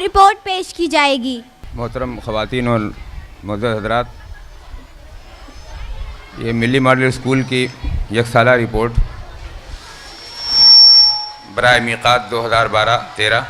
Report पेश की जाएगी। मोहतरम ख़वातीन और मुअज़्ज़ज़ हज़रात, ये मिली मॉडल स्कूल की एक साला रिपोर्ट बराए मीक़ात 2012-13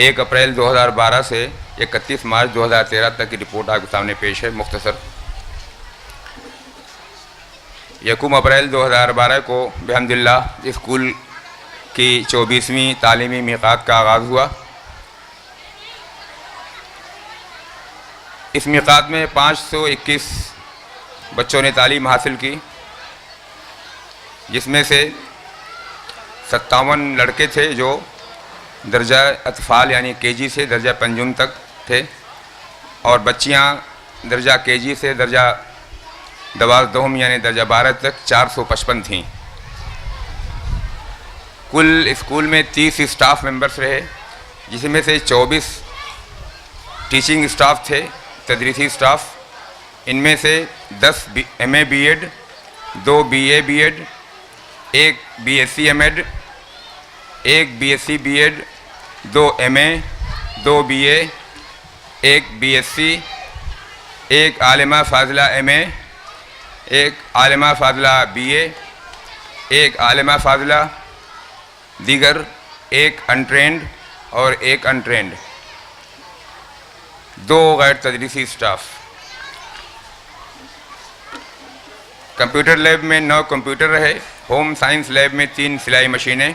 1 अप्रैल 2012 से 31 मार्च 2013 तक की रिपोर्ट आपके सामने पेश है। मुख्तसर 1 अप्रैल 2012 को बिहम्दिल्लाह स्कूल की 24वीं तालीमी मीक़ात का आगाज़ हुआ। इस मीक़ात में 521 बच्चों ने तालीम हासिल की, जिसमें से 57 लड़के थे जो दर्जा अतफ़ाल यानी केजी से दर्जा पंजुम तक थे, और बच्चियां दर्जा केजी से दर्जा दवाज़दोहम यानी दर्जा 12 तक 455 थीं। कुल स्कूल में 30 स्टाफ मेंबर्स रहे, जिसमें से 24 टीचिंग स्टाफ थे, तदरीसी स्टाफ। इनमें से 10 MA BEd, 2 BA BEd, 1 BSc MEd, 1 BSc BEd, 2 MA, 2 BA, 1 BSc, 1 आलिमा फ़ाज़िला MA, 1 आलिमा फ़ाज़िला BA, 1 आलिमा फ़ाज़िला दीगर, 1 अनट्रेंड और 1 अनट्रेंड, 2 गैर तदरीसी स्टाफ। कंप्यूटर लैब में 9 कंप्यूटर रहे। होम साइंस लैब में 3 सिलाई मशीनें,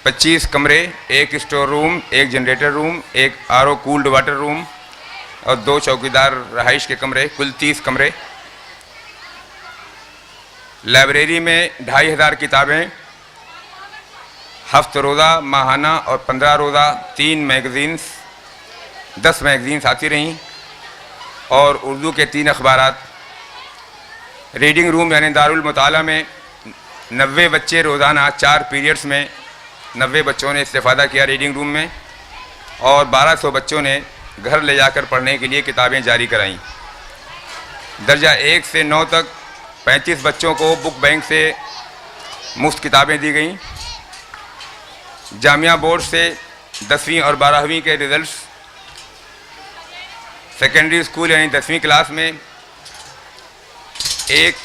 25 कमरे, 1 store room, 1 generator room, 1 RO cooled water room और 2 चौकीदार रहाइश के कमरे, कुल 30 कमरे। लाइब्रेरी में 2500 किताबें, हफ्त रोज़ा, माहाना और 15 रोज़ा 3 मैगज़ीन्स, 10 मैगज़ीन्स आती रहीं, और उर्दू के 3 अखबारात। रीडिंग रूम यानी दारुल मुताला में 90 बच्चे रोज़ाना 4 पीरियड्स में 90 बच्चों ने इस्तेफ़ादा किया रीडिंग रूम में, और 1200 बच्चों ने घर ले जाकर पढ़ने के लिए किताबें जारी कराईं। दर्जा 1 से 9 तक 35 बच्चों को बुक बैंक से मुफ्त किताबें दी गईं। जामिया बोर्ड से 10वीं और 12वीं के रिज़ल्ट्स। सेकेंडरी स्कूल यानी 10वीं क्लास में एक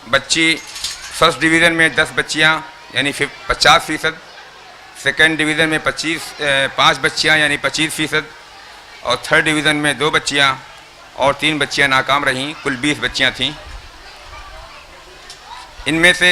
बच्ची फर्स्ट डिवीज़न में 10 बच्चियां यानी 50%, सेकेंड डिवीज़न में 5 बच्चियां यानी 25%, और थर्ड डिवीज़न में 2 बच्चियां और 3 बच्चियां नाकाम रहीं। कुल 20 बच्चियां थीं। इनमें से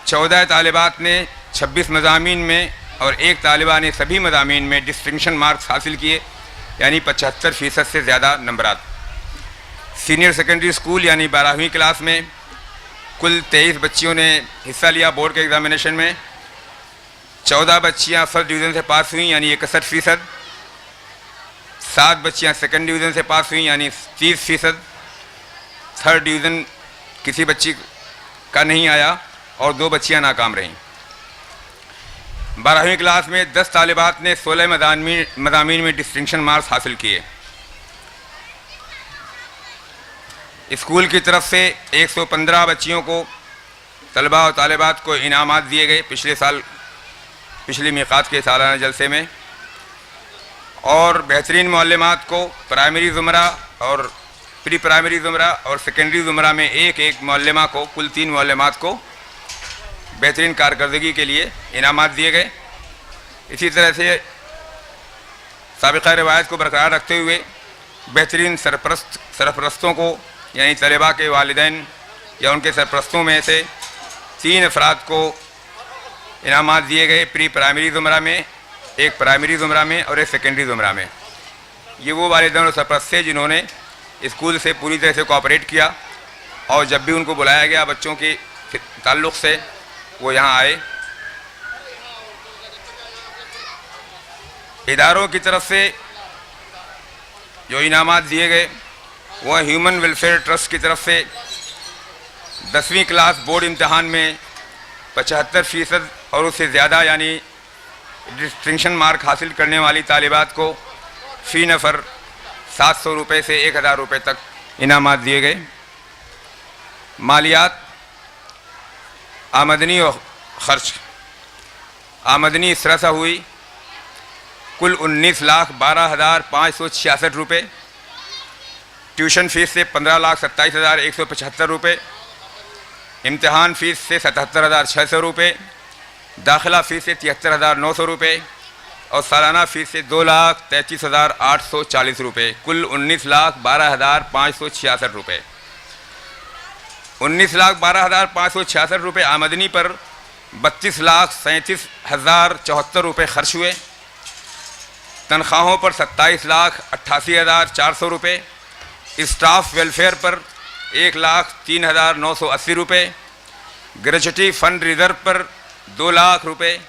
14 तालिबात ने 26 मज़ामीन में और 1 तालिबा ने सभी मज़ामीन में डिस्टिंक्शन मार्क्स हासिल किए, यानी 75% से ज़्यादा नंबरात। सीनियर सेकेंडरी स्कूल यानी 12वीं क्लास में कुल 23 बच्चियों ने हिस्सा लिया बोर्ड के एग्ज़ामिनेशन में। 14 बच्चियां फर्स्ट डिवीज़न से पास हुई यानी 61%, 7 बच्चियां सेकेंड डिवीज़न से पास हुई यानी 30%, थर्ड डिवीज़न किसी बच्ची का नहीं आया और 2 बच्चियां नाकाम रहीं। 12वीं क्लास में 10 तालिबात ने 16 मज़ामीन में डिस्टिंक्शन मार्क्स हासिल किए। स्कूल की तरफ से 115 बच्चियों को, तलबा और तालिबात को इनामात दिए गए पिछली मीक़ात के सालाना जलसे में, और बेहतरीन मुअल्लिमात को प्राइमरी ज़ुमरा और प्री प्राइमरी ज़ुमरा और सेकेंडरी ज़ुमरा में 1-1 मुअल्लिमा को, कुल 3 मुअल्लिमात को बेहतरीन कारकर्दगी के लिए इनामात दिए गए। इसी तरह से साबिक़ा रिवायत को बरकरार रखते हुए बेहतरीन सरपरस्तों को यानी तलबा के वालिदैन या उनके सरपरस्तों में से 3 अफराद को इनामात दिए गए, प्री प्राइमरी ज़ुमरा में, 1 प्राइमरी ज़ुमरा में और 1 सेकेंडरी ज़ुमरा में। ये वो वालिदैन और सरपरस्त थे जिन्होंने स्कूल से पूरी तरह से कोऑपरेट किया, और जब भी उनको बुलाया गया बच्चों के ताल्लुक़ से वो यहाँ आए। इदारों की तरफ से जो इनामात दिए गए वह ह्यूमन वेलफेयर ट्रस्ट की तरफ से 10वीं क्लास बोर्ड इम्तहान में 75% और उससे ज़्यादा यानी डिस्टिंक्शन मार्क हासिल करने वाली तालिबात को फ़ी नफ़र 700 रुपये से 1000 रुपये तक इनामात दिए गए। मालियात, आमदनी और ख़र्च। आमदनी इस तरह से हुई कुल 19,12,566 रुपये। ट्यूशन फीस से 15,27,175 रुपये। इम्तिहान फ़ीस से 77,600 रुपये। दाखिला फ़ीस से 73,900 रुपये और सालाना फ़ीस से 2,33,840 रुपये। कुल 19,12,566 रुपये। 19,12,566 रुपये आमदनी पर 32,37,074 रुपये खर्च हुए। तनख्वाहों पर 27,88,400 रुपये। स्टाफ वेलफेयर पर 1,03,980 रुपये। ग्रेजुएटी फ़ंड रिज़र्व पर 2 लाख रुपये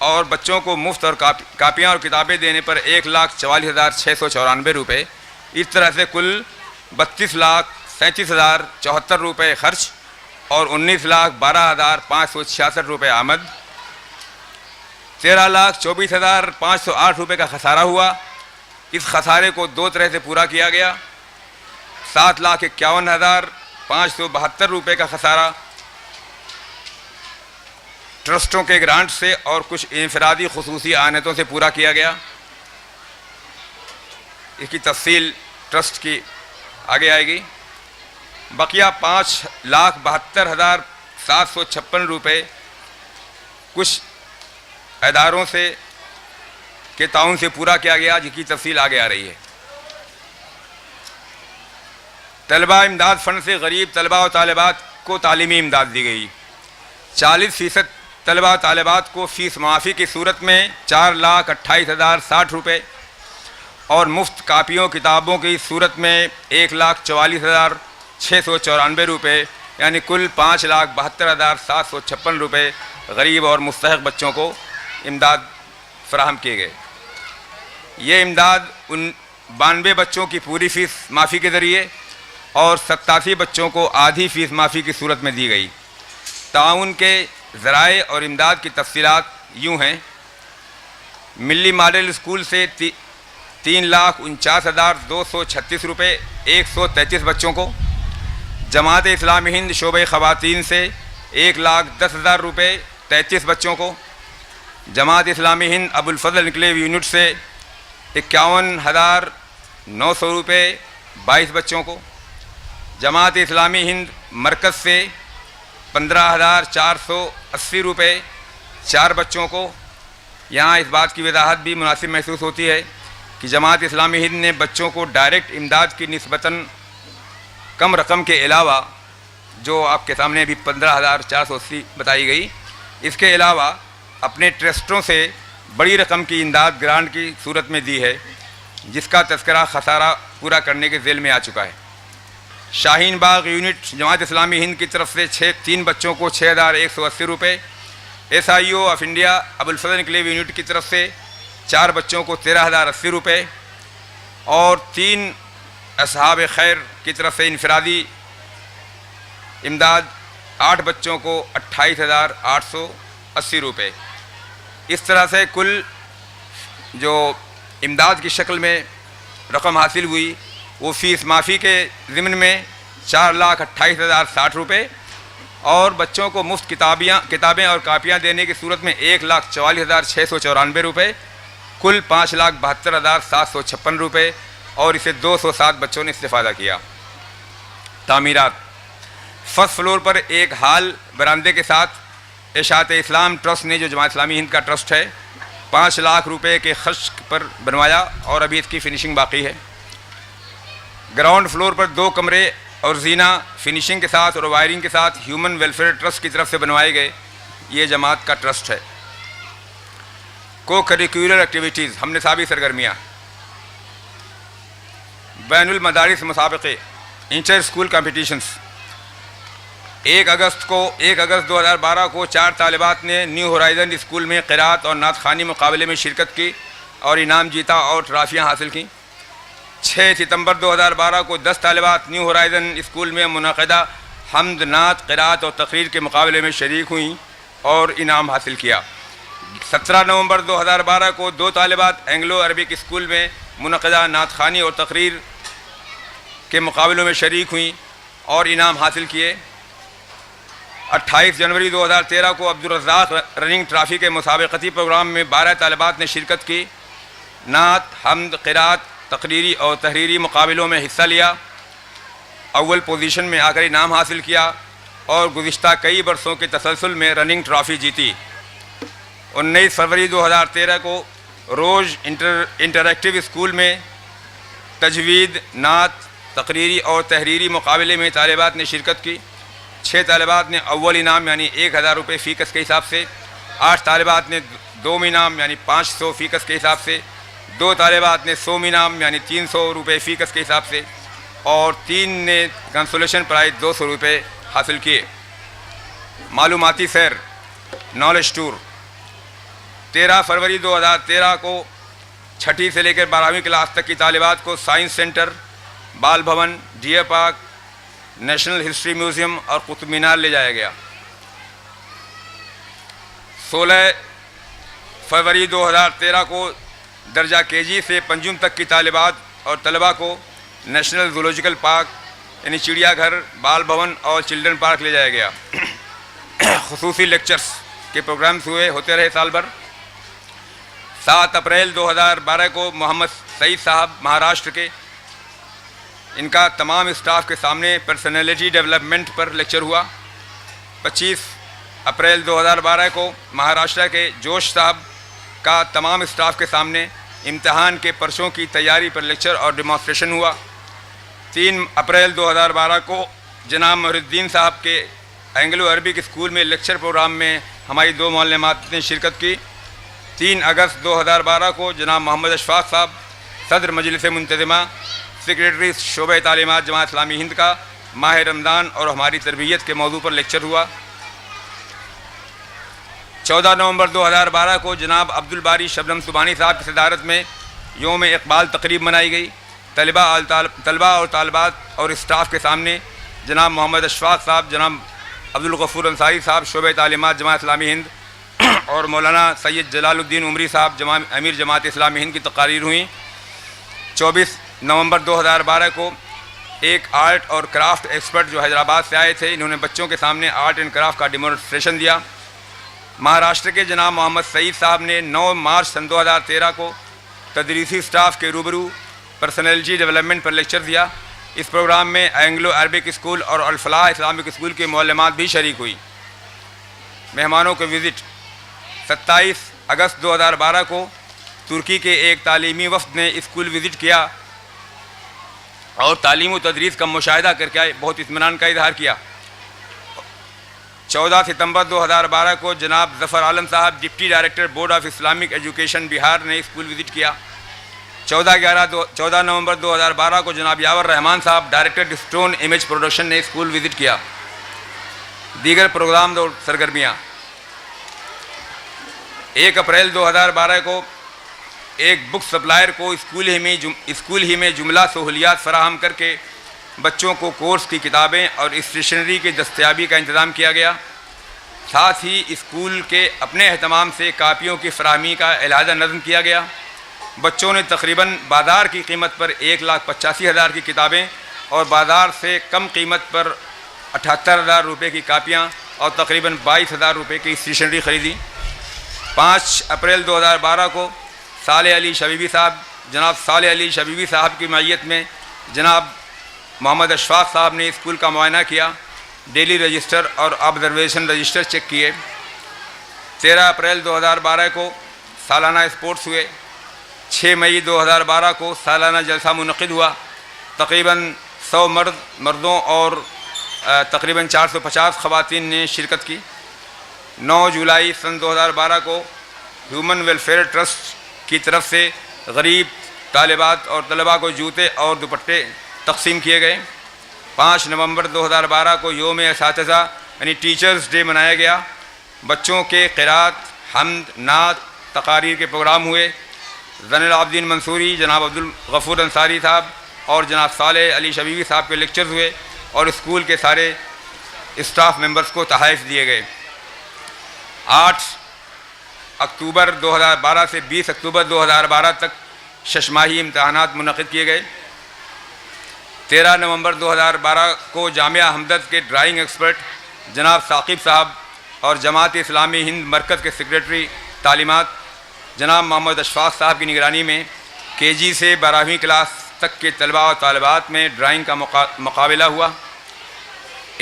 और बच्चों को मुफ्त और कापियाँ और किताबें देने पर 1,44,694 रुपये। इस तरह से कुल 32,37,074 रुपये खर्च और 19,12,566 रुपये आमद। 13,24,508 रुपये का खसारा हुआ। इस खसारे को 2 तरह से पूरा किया गया। 7,51,572 रुपये का खसारा ट्रस्टों के ग्रांट से और कुछ इंफरादी खुसूसी आनतों से पूरा किया गया। इसकी तफसील ट्रस्ट की आगे आएगी। बकिया 5,72,756 रुपये कुछ इदारों से के ताउन से पूरा किया गया, जिसकी तफसील आगे आ रही है। तलबा इमदाद फ़ंड से गरीब तलबा और तालिबात को तालीमी इमदाद दी गई। 40% तलबा तालिबात को फ़ीस माफ़ी की सूरत में 4,28,060 रुपये और मुफ्त कापियों किताबों की सूरत में 1,44,694 रुपये, यानी कुल 5,72,756 रुपये गरीब और मुस्तहक़ बच्चों को इमदाद फराहम किए गए। ये इमदाद 92 बच्चों की पूरी फ़ीस माफ़ी के ज़रिए और 87 बच्चों को आधी फ़ीस माफ़ी की सूरत में दी गई। ताउन के ज़राए और इमदाद की तफ़सीलात यूँ हैं। मिली मॉडल स्कूल से 3,49,236 रुपये 133 बच्चों को। जमात इस्लामी हिंद शोबे ख़वातीन से 1,10,000 रुपये 33 बच्चों को। जमात इस्लामी हिंद अबुल फज़ल इनकलेव यूनिट से 51,900 रुपये 22 बच्चों को। जमात इस्लामी हिंद मरकज़ से 15,480 रुपये 4 बच्चों को। यहाँ इस बात की वजाहत भी मुनासिब महसूस होती है कि जमात इस्लामी हिंद ने बच्चों को डायरेक्ट इमदाद की निस्बतन कम रकम के अलावा, जो आपके सामने अभी 15,480 बताई गई, इसके अलावा अपने ट्रस्टों से बड़ी रकम की इमदाद ग्रांट की सूरत में दी है, जिसका तज़किरा खसारा पूरा करने के ज़िल में आ चुका है। शाहीन बाग यूनिट जमात इस्लामी हिंद की तरफ से 3 बच्चों को 6,180 रुपये। SIO of India Abul Fazal enclave unit की तरफ से 4 बच्चों को 13,080 रुपये और 3 असहाब खैर की तरफ से इनफरादी इमदाद 8 बच्चों को 28,880 रुपये। इस तरह से कुल जो इमदाद की शक्ल में रकम हासिल हुई वो फ़ीस माफ़ी के ज़िम्न में 4,28,060 रुपये और बच्चों को मुफ्त किताबें और कापियाँ देने की सूरत में 1,44,694 रुपये, कुल 5,72,756 रुपये और इसे 207 बच्चों ने इस्तेफ़ादा किया। तामीरात। फर्स्ट फ्लोर पर एक हाल बरामदे के साथ इशाअत इस्लाम ट्रस्ट ने, जो जमात इस्लामी हिंद का ट्रस्ट है, 5 लाख रुपए के खर्च पर बनवाया और अभी इसकी फिनिशिंग बाकी है। ग्राउंड फ्लोर पर 2 कमरे और जीना फिनिशिंग के साथ और वायरिंग के साथ ह्यूमन वेलफेयर ट्रस्ट की तरफ से बनवाए गए ये जमात का ट्रस्ट है। को करिकुलर एक्टिविटीज़, हमने सारी सरगर्मियाँ, बैनुल मदारिस मुसाबक़े, इंटर स्कूल कॉम्पिटिशन्स। 1 अगस्त 2012 को 4 तालिबात ने न्यू होराइज़न स्कूल में क़िराअत और नात ख़वानी मुकाबले में शिरकत की और इनाम जीता और ट्राफियाँ हासिल की। 6 सितंबर 2012 को 10 तालिबात न्यू होराइज़न स्कूल में मुनक़दा हम्द, नात, क़िराअत और तक़रीर के मुकाबले में शरीक हुई और इनाम हासिल किया। 17 नवंबर 2012 को 2 तालिबात एंग्लो अरबिक स्कूल में मुनक़दा नात ख़वानी और तक़रीर के मुकाबलों में शरीक हुई और इनाम हासिल किए। 28 जनवरी 2013 को अब्दुल रज़्ज़ाक़ रनिंग ट्राफ़ी के मुसाबक़ती प्रोग्राम में 12 तालिबात ने शिरकत की नात, हम्द, क़िरात, तकरीरी और तहरीरी मुकाबलों में हिस्सा लिया। अव्वल पोजीशन में आकर इनाम हासिल किया और गुज़िश्ता कई बरसों के तसलसल में रनिंग ट्रॉफ़ी जीती। 19 फरवरी 2013 को रोज़ इंटरैक्टिव स्कूल में तजवीद, नात, तकरीरी और तहरीरी मुकाबले में तालिबात ने शिरकत की। 6 तालिबात ने अव्वल इनाम यानी 1000 रुपये फ़ीकस के हिसाब से, 8 तालिबात ने 2 इनाम यानी 500 फ़ीकस के हिसाब से, 2 तालिबात ने 100 इनाम यानी 300 रुपये फ़ीकस के हिसाब से और 3 ने कंसोलेशन प्राइज़ 200 रुपये हासिल किए। मालूमाती सैर, नॉलेज टूर। 13 फरवरी 2013 को 6ठी से लेकर 12वीं क्लास तक की तालिबात को साइंस सेंटर, बाल भवन, deer park, national history museum और कुतुब मीनार ले जाया गया। 16 फरवरी 2013 को दर्जा केजी से पंजुम तक की तालिबात और तलबा को नेशनल जूलॉजिकल पार्क यानी चिड़ियाघर, बाल भवन और चिल्ड्रन पार्क ले जाया गया। खुसूसी लेक्चर्स के प्रोग्राम्स होते रहे साल भर। 7 अप्रैल 2012 को मोहम्मद सईद साहब महाराष्ट्र के, इनका तमाम स्टाफ के सामने पर्सनैलिटी डेवलपमेंट पर लेक्चर हुआ। 25 अप्रैल 2012 को महाराष्ट्र के जोश साहब का तमाम स्टाफ के सामने इम्तहान के पर्चों की तैयारी पर लेक्चर और डेमोन्स्ट्रेशन हुआ। 3 अप्रैल 2012 को जनाब मोहिउद्दीन साहब के एंग्लो अरबिक स्कूल में लेक्चर प्रोग्राम में हमारी 2 मोअल्लिमात ने शिरकत की। 3 अगस्त 2012 को जनाब मोहम्मद अशफाक साहब सदर मजलिस मुंतज़िमा सेक्रेटरी शोबे तालीमात जमात इस्लामी हिंद का माह रमज़ान और हमारी तरबियत के मौजू पर लेक्चर हुआ। 14 नवंबर 2012 को जनाब अब्दुल बारी शबनम सुबानी साहब की सदारत में योम इकबाल तकरीब मनाई गई। तलबा और तालिबात और स्टाफ के सामने जनाब मोहम्मद अशफाक साहब, जनाब अब्दुल गफूर अंसारी साहब शोबे तालीमात जमात इस्लामी हिंद और मौलाना सैयद जलालुद्दीन उमरी साहब अमीर जमात इस्लामी हिंद की तकारीर हुई। 24 नवंबर 2012 को एक आर्ट और क्राफ्ट एक्सपर्ट जो हैदराबाद से आए थे, इन्होंने बच्चों के सामने आर्ट एंड क्राफ्ट का डेमोन्स्ट्रेशन दिया। महाराष्ट्र के जनाब मोहम्मद सईद साहब ने 9 मार्च सन 2013 को तदरीसी स्टाफ के रूबरू पर्सनैलिटी डेवलपमेंट पर लेक्चर दिया। इस प्रोग्राम में एंग्लो अरबिक स्कूल और अल-फलाह इस्लामिक स्कूल के मुअल्लिमात भी शरीक हुई। मेहमानों के विज़िट। 27 अगस्त 2012 को तुर्की के एक तालीमी वफ़द ने स्कूल विज़िट किया और तालीम व तदरीस का मुशाहिदा करके बहुत इत्मीनान का इजहार किया। 14 सितंबर 2012 को जनाब ज़फ़र आलम साहब deputy director board of Islamic education Bihar ने स्कूल विज़िट किया। 14 नवंबर 2012 को जनाब यावर रहमान साहब डायरेक्टर स्टोन इमेज प्रोडक्शन ने स्कूल विज़िट किया। दीगर प्रोग्राम और सरगर्मियाँ। 1 अप्रैल 2012 को एक बुक सप्लायर को स्कूल ही में जुमला सहूलियात फराहम करके बच्चों को कोर्स की किताबें और स्टेशनरी की दस्तयाबी का इंतज़ाम किया गया। साथ ही स्कूल के अपने अहतमाम से कापियों की फराहमी का इलाजा नज़म किया गया। बच्चों ने तकरीबन बाज़ार की कीमत पर 1,85,000 की किताबें और बाज़ार से कम कीमत पर 78,000 रुपये की कापियाँ और तकरीबन 22,000 रुपये की स्टेशनरी ख़रीदी। 5 अप्रैल 2012 को सालेह अली शबीबी साहब, जनाब सालेह अली शबीबी साहब की मैयत में जनाब मोहम्मद अशफाक साहब ने स्कूल का मुआयना किया, डेली रजिस्टर और ऑब्जर्वेशन रजिस्टर चेक किए। 13 अप्रैल 2012 को सालाना स्पोर्ट्स हुए। 6 मई 2012 को सालाना जलसा मुनक़िद हुआ। तकरीबन 100 मर्दों और तकरीबन 450 ख़वातीन ने शिरकत की। 9 जुलाई सन 2012 को ह्यूमन वेलफेयर ट्रस्ट की तरफ से गरीब तालिबात और तलबा को जूते और दुपट्टे तकसीम किए गए। 5 नवंबर 2012 को योम एसातिज़ा यानी टीचर्स डे मनाया गया। बच्चों के क़िरात, हम्द, नात, तकारीर के प्रोग्राम हुए। ज़ैनुल आबिदीन मंसूरी, जनाब अब्दुल गफूर अंसारी साहब और जनाब सालेह अली शबीबी साहब के लेक्चर्स हुए और स्कूल के सारे स्टाफ मेंबर्स को तोहफ़े दिए गए। 8 अक्टूबर 2012 से 20 अक्टूबर 2012 तक शशमाही इम्तहानात मुनक़िद किए गए। 13 नवंबर 2012 को जामिया हमदर्द के ड्राइंग एक्सपर्ट जनाब साकिब साहब और जमात इस्लामी हिंद मरकज़ के सेक्रेटरी तालीमात जनाब मोहम्मद अशफाक साहब की निगरानी में केजी से 12वीं क्लास तक के तलबा और तालिबात में ड्राइंग का मुकाबला हुआ।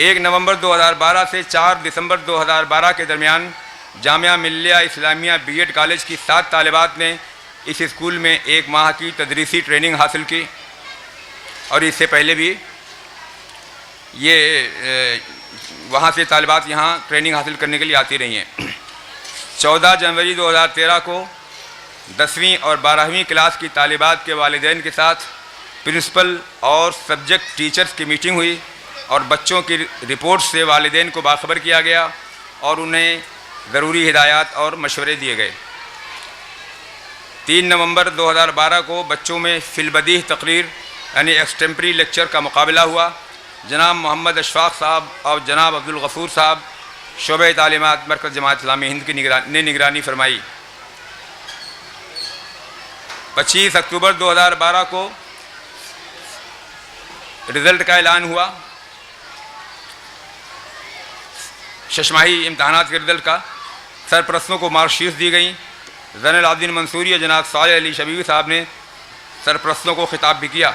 1 नवंबर 2012 से 4 दिसंबर 2012 के दरमियान जामिया मिल्लिया इस्लामिया बीएड कॉलेज की 7 तालिबात ने इस स्कूल में 1 माह की तदरीसी ट्रेनिंग हासिल की और इससे पहले भी ये वहाँ से तालिबात यहाँ ट्रेनिंग हासिल करने के लिए आती रही हैं। 14 जनवरी 2013 को 10वीं और 12वीं क्लास की तालिबात के वालिदैन के साथ प्रिंसिपल और सब्जेक्ट टीचर्स की मीटिंग हुई और बच्चों की रिपोर्ट से वालिदैन को बाखबर किया गया और उन्हें ज़रूरी हिदायत और मशवरे दिए गए। 3 नवंबर 2012 को बच्चों में फिलबदीह तकरीर यानी एक्सटेम्परी लेक्चर का मुकाबला हुआ। जनाब मोहम्मद अशफाक साहब और जनाब अब्दुल गफूर साहब शोबे तालीमात मरकज़ जमात इस्लामी हिंद की निगरानी फरमाई। 25 अक्टूबर 2012 को रिज़ल्ट का ऐलान हुआ। शशमाही इम्तहानात के रिज़ल्ट का सरपरस्तों को मार्कशीट दी गई। ज़ैनुल आबिदीन मंसूरी और जनाब सालेह अली शबीबी साहब ने सरपरस्तों को खिताब भी किया।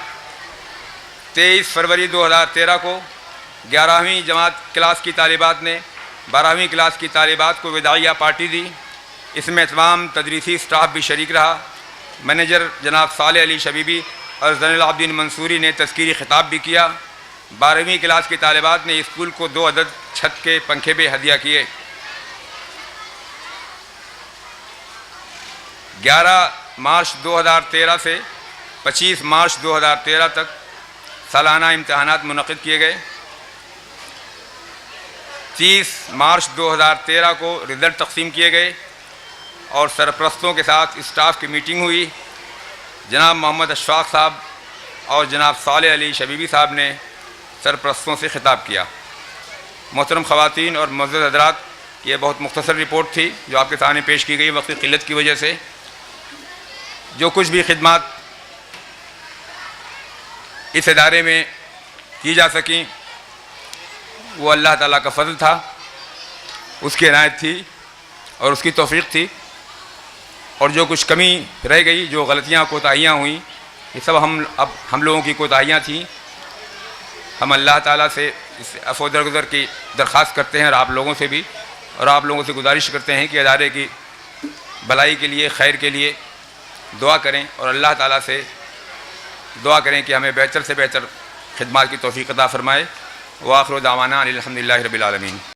23 फरवरी 2013 को 11वीं जमात क्लास की तालिबात ने 12वीं क्लास की तालिबात को विदाइया पार्टी दी। इसमें तमाम तदरीसी स्टाफ भी शरीक रहा। मैनेजर जनाब सालेह अली शबीबी और ज़ैनुल आबिदीन मंसूरी ने तज़कीरी खिताब भी किया। 12वीं क्लास की तालिबात ने स्कूल को 2 अदद छत के पंखे भी हदिया किए। 11 मार्च 2013 से 25 मार्च 2013 तक सालाना इम्तहानात मुनक़िद किए गए। 30 मार्च 2013 को रिज़ल्ट तक़सीम किए गए और सरपरस्तों के साथ स्टाफ की मीटिंग हुई। जनाब मोहम्मद अशफाक साहब और जनाब सालेह अली शबीबी साहब ने सरपरस्तों से खिताब किया। मोहतरम ख़वातीन और मुअज़्ज़ज़ हज़रात, ये बहुत मुख्तसर रिपोर्ट थी जो आपके सामने पेश की गई। वक्त की क़िल्लत की वजह से जो कुछ भी खिदमत इस इदारे में की जा सकी वो अल्लाह ताला का फ़ज़ल था, उसकी इनायत थी और उसकी तौफ़ीक़ थी। और जो कुछ कमी रह गई, जो गलतियाँ कोताहियाँ हुई, ये सब हम लोगों की कोताहियाँ थीं। हम अल्लाह ताला से इस अफ़ो दरगुज़र की दरख्वास्त करते हैं और आप लोगों से भी, और आप लोगों से गुजारिश करते हैं कि इदारे की भलाई के लिए, खैर के लिए दुआ करें और अल्लाह ताला से दुआ करें कि हमें बेहतर से बेहतर खिदमत की तौफ़ीक़ अता फ़रमाए। व आख़िर दावाना अनिल हम्दुलिल्लाहि रब्बिल आलमीन।